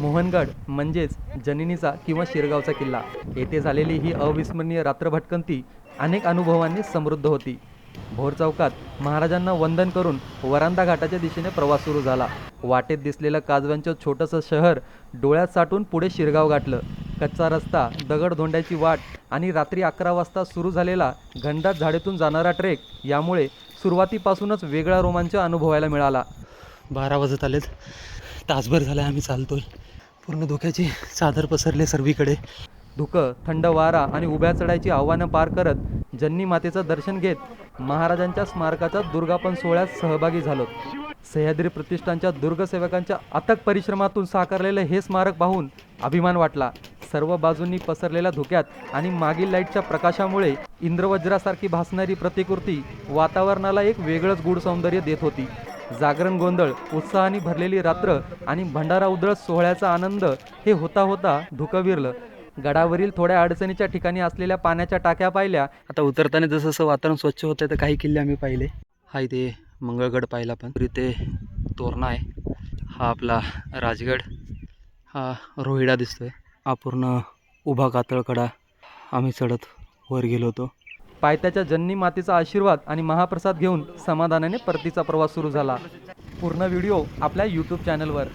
मोहनगड म्हणजेच जनिनीचा किंवा शिरगावचा किल्ला. येथे झालेली ही अविस्मरणीय रात्र भटकंती अनेक अनुभवांनी समृद्ध होती. भोर चौकात महाराजांना वंदन करून वरांदा घाटाच्या दिशेने प्रवास सुरू झाला. वाटेत दिसलेलं काजव्यांचं छोटंसं शहर डोळ्यात साठून पुढे शिरगाव गाठलं. कच्चा रस्ता, दगडधोंड्याची वाट आणि रात्री 11 वाजता सुरू झालेला घनदाट झाडीतून जाणारा ट्रेक यामुळे सुरुवातीपासूनच वेगळा रोमांच अनुभवायला मिळाला. 12 वाजत आलेत. तासभर झालं आम्ही चालतोय. पूर्ण धोक्याची चादर पसरले सर्वीकडे. धुकं, थंड वारा आणि उभ्या चढाईची आव्हानं पार करत जन्नी मातेचं दर्शन घेत महाराजांच्या स्मारकाच्या दुर्गापन सोहळ्यात सहभागी झालो. सह्याद्री प्रतिष्ठानच्या दुर्गसेवकांच्या अथक परिश्रमातून साकारलेलं हे स्मारक पाहून अभिमान वाटला. सर्व बाजूंनी पसरलेल्या धुक्यात आणि मागील लाईटच्या प्रकाशामुळे इंद्रवज्रासारखी भासणारी प्रतिकृती वातावरणाला एक वेगळंच गूढ सौंदर्य देत होती. जागरण गोंधळ, उत्साहाने भरलेली रात्र आणि भंडारा उधळत सोहळ्याचा आनंद हे होता होता धुकं विरलं. गडावरील थोड्या अडचणीच्या ठिकाणी असलेल्या पाण्याच्या टाक्या पाहिल्या. आता उतरताना जसं जसं वातावरण स्वच्छ होतं तर काही किल्ले आम्ही पाहिले. हा इथे मंगळगड पाहिला, पण इथे तोरणा आहे. हा आपला राजगड, हा रोहिडा दिसतोय. हा पूर्ण उभा कातळकडा आम्ही चढत वर गेलो होतो. पायथ्याच्या जन्नी मातेचा आशीर्वाद आणि महाप्रसाद घेऊन समाधानाने परतीचा प्रवास सुरू झाला. पूर्ण व्हिडिओ आपल्या यूट्यूब चॅनलवर.